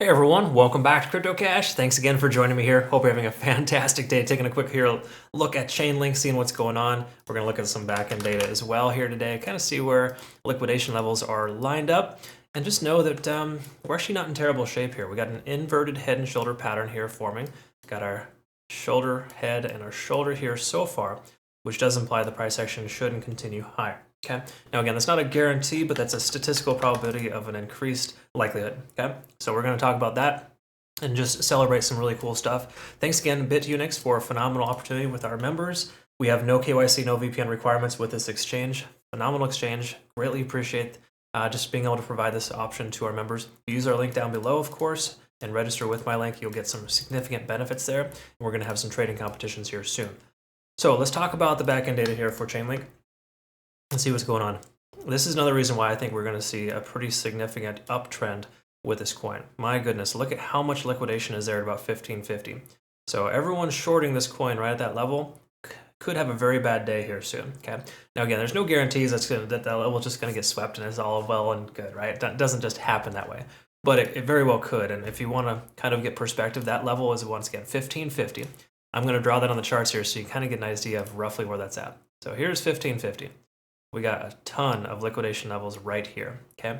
Hey everyone, welcome back to Crypto Cash. Thanks again for joining me here. Hope you're having a fantastic day. Taking a quick look at Chainlink, seeing what's going on. We're going to look at some backend data as well here today, kind of see where liquidation levels are lined up. And just know that we're actually not in terrible shape here. We got an inverted head and shoulder pattern here forming. Got our shoulder, head, and our shoulder here so far, which does imply the price action shouldn't continue higher. Okay. Now again, that's not a guarantee, but that's a statistical probability of an increased likelihood. Okay. So we're going to talk about that and just celebrate some really cool stuff. Thanks again, Bitunix, for a phenomenal opportunity with our members. We have no KYC, no VPN requirements with this exchange. Phenomenal exchange. Greatly appreciate just being able to provide this option to our members. Use our link down below, of course, and register with my link. You'll get some significant benefits there. And we're going to have some trading competitions here soon. So let's talk about the backend data here for Chainlink. Let's see what's going on. This is another reason why I think we're going to see a pretty significant uptrend with this coin. My goodness, look at how much liquidation is there at about 1550. So everyone shorting this coin right at that level could have a very bad day here soon. Okay. Now again, there's no guarantees that level is just going to get swept and it's all well and good, right? That doesn't just happen that way, but it very well could. And if you want to kind of get perspective, that level is once again 1550. I'm going to draw that on the charts here so you kind of get an idea of roughly where that's at. So here's 1550. We got a ton of liquidation levels right here, okay?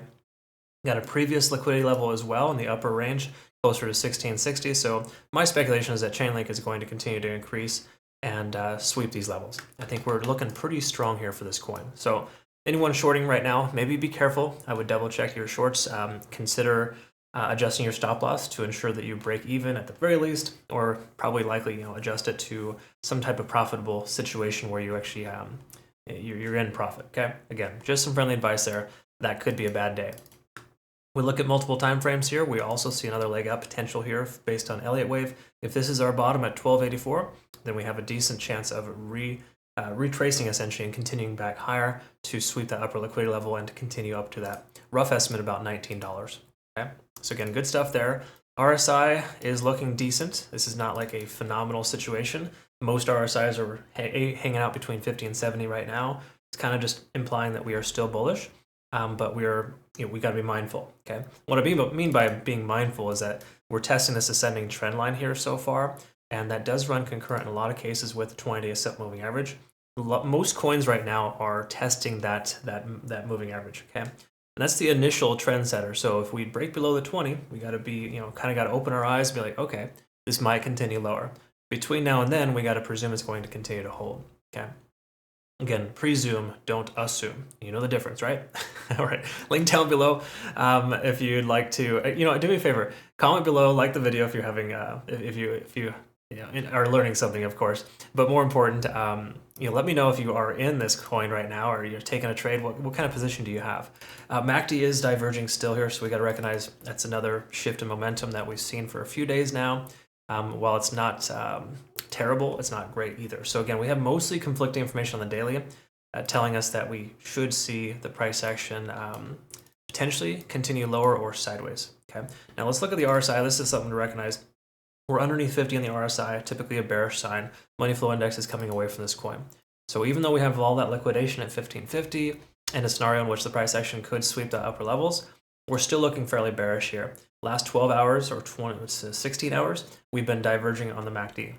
Got a previous liquidity level as well in the upper range, closer to 1660. So my speculation is that Chainlink is going to continue to increase and sweep these levels. I think we're looking pretty strong here for this coin. So anyone shorting right now, maybe be careful. I would double check your shorts. Consider adjusting your stop loss to ensure that you break even at the very least, or probably likely adjust it to some type of profitable situation where you actually you're in profit, okay? Again, just some friendly advice there. That could be a bad day. We look at multiple time frames here. We also see another leg up potential here based on Elliott Wave. If this is our bottom at 1284, then we have a decent chance of retracing essentially and continuing back higher to sweep that upper liquidity level and to continue up to that rough estimate about $19. Okay, so again, good stuff there. RSI is looking decent. This is not like a phenomenal situation. Most RSIs are hanging out between 50 and 70 right now. It's kind of just implying that we are still bullish, but we got to be mindful. Okay, what I mean by being mindful is that we're testing this ascending trend line here so far, and that does run concurrent in a lot of cases with the 20-day simple moving average. Most coins right now are testing that moving average. Okay. And that's the initial trend setter. So if we break below the 20, we got to be, kind of got to open our eyes and be like, okay, this might continue lower. Between now and then, we got to presume it's going to continue to hold. Okay. Again, presume, don't assume. You know the difference, right? All right. Link down below if you'd like to. Do me a favor. Comment below, like the video if you're having, if you are learning something, of course. But more important, let me know if you are in this coin right now or you're taking a trade. What kind of position do you have? MACD is diverging still here, so we got to recognize that's another shift in momentum that we've seen for a few days now. While it's not terrible, it's not great either. So again, we have mostly conflicting information on the daily telling us that we should see the price action potentially continue lower or sideways. Okay. Now let's look at the RSI. This is something to recognize. We're underneath 50 on the RSI, typically a bearish sign. Money flow index is coming away from this coin. So even though we have all that liquidation at 1550 and a scenario in which the price action could sweep the upper levels, we're still looking fairly bearish here. Last 12 hours or 16 hours, we've been diverging on the MACD.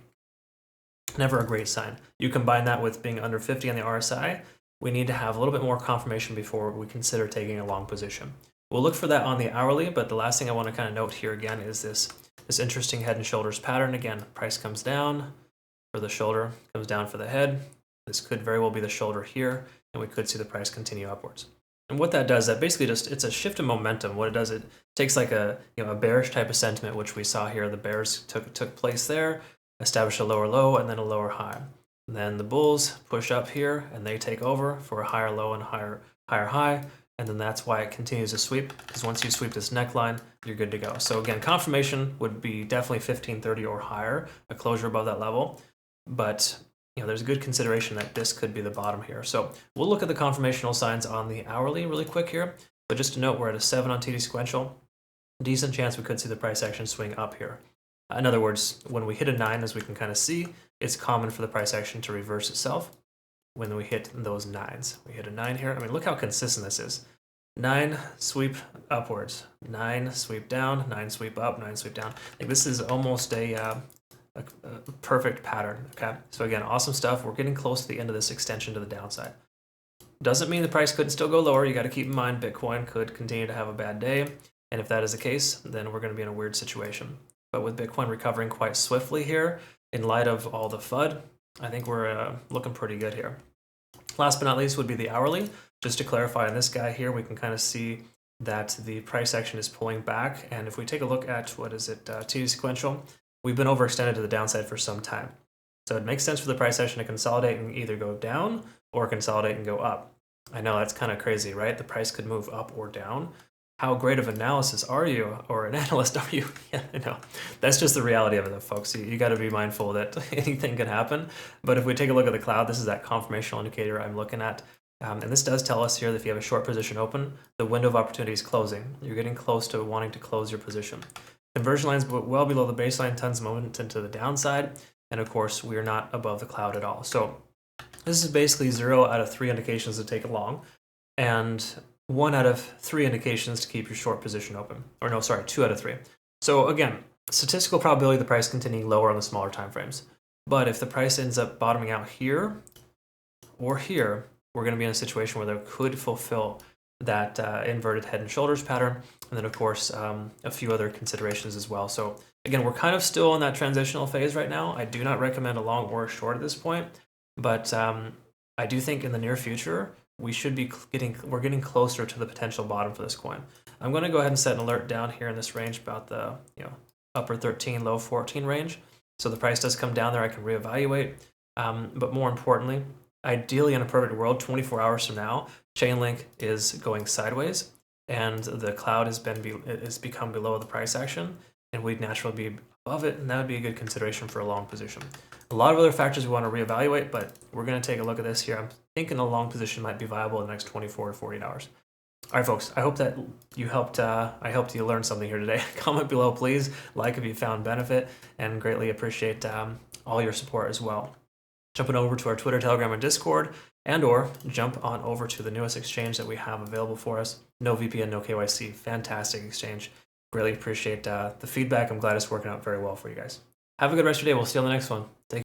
Never a great sign. You combine that with being under 50 on the RSI, we need to have a little bit more confirmation before we consider taking a long position. We'll look for that on the hourly, but the last thing I want to kind of note here again is this interesting head and shoulders pattern. Again, price comes down for the shoulder, comes down for the head. This could very well be the shoulder here, and we could see the price continue upwards. And what that does, that basically it's a shift in momentum. What it does, it takes like a bearish type of sentiment, which we saw here. The bears took place there, established a lower low and then a lower high. And then the bulls push up here and they take over for a higher low and higher high. And then that's why it continues to sweep, because once you sweep this neckline, you're good to go. So again, confirmation would be definitely 1530 or higher, a closure above that level. But there's a good consideration that this could be the bottom here. So we'll look at the confirmational signs on the hourly really quick here. But just to note, we're at a 7 on TD sequential. Decent chance we could see the price action swing up here. In other words, when we hit a 9, as we can kind of see, it's common for the price action to reverse itself when we hit those 9s. We hit a 9 here. I mean, look how consistent this is. 9 sweep upwards, 9 sweep down, 9 sweep up, 9 sweep down. Like this is almost a perfect pattern. Okay, so again, awesome stuff. We're getting close to the end of this extension to the downside. Doesn't mean the price couldn't still go lower. You got to keep in mind Bitcoin could continue to have a bad day, and if that is the case, then we're going to be in a weird situation. But with Bitcoin recovering quite swiftly here, in light of all the FUD, I think we're looking pretty good here. Last but not least would be the hourly. Just to clarify on this guy here, we can kind of see that the price action is pulling back. And if we take a look at, what is it, T sequential, we've been overextended to the downside for some time. So it makes sense for the price action to consolidate and either go down or consolidate and go up. I know that's kind of crazy, right? The price could move up or down. How great of analysis are you, or an analyst are you? Yeah, I know. That's just the reality of it, though, folks. You got to be mindful that anything can happen. But if we take a look at the cloud, this is that confirmational indicator I'm looking at. And this does tell us here that if you have a short position open, the window of opportunity is closing. You're getting close to wanting to close your position. Conversion lines well below the baseline, tons of momentum to the downside. And of course, we are not above the cloud at all. So this is basically 0 out of 3 indications to take it long, and 1 out of 3 indications to keep your short position open. Or no, sorry, 2 out of 3. So again, statistical probability of the price continuing lower on the smaller time frames. But if the price ends up bottoming out here or here, we're going to be in a situation where they could fulfill that inverted head and shoulders pattern. And then, of course, a few other considerations as well. So again, we're kind of still in that transitional phase right now. I do not recommend a long or a short at this point. But I do think in the near future, we're getting closer to the potential bottom for this coin. I'm going to go ahead and set an alert down here in this range, about the upper 13, low 14 range. So the price does come down there, I can reevaluate. But more importantly, ideally in a perfect world, 24 hours from now, Chainlink is going sideways, and the cloud has become below the price action, and we'd naturally be above it, and that would be a good consideration for a long position. A lot of other factors we want to reevaluate, but we're going to take a look at this here. I'm thinking a long position might be viable in the next 24 to 48 hours. All right, folks, I hope that you helped. I helped you learn something here today. Comment below, please. Like if you found benefit, and greatly appreciate all your support as well. Jumping over to our Twitter, Telegram, and Discord, and/or jump on over to the newest exchange that we have available for us. No VPN, no KYC. Fantastic exchange. Greatly appreciate the feedback. I'm glad it's working out very well for you guys. Have a good rest of your day. We'll see you on the next one.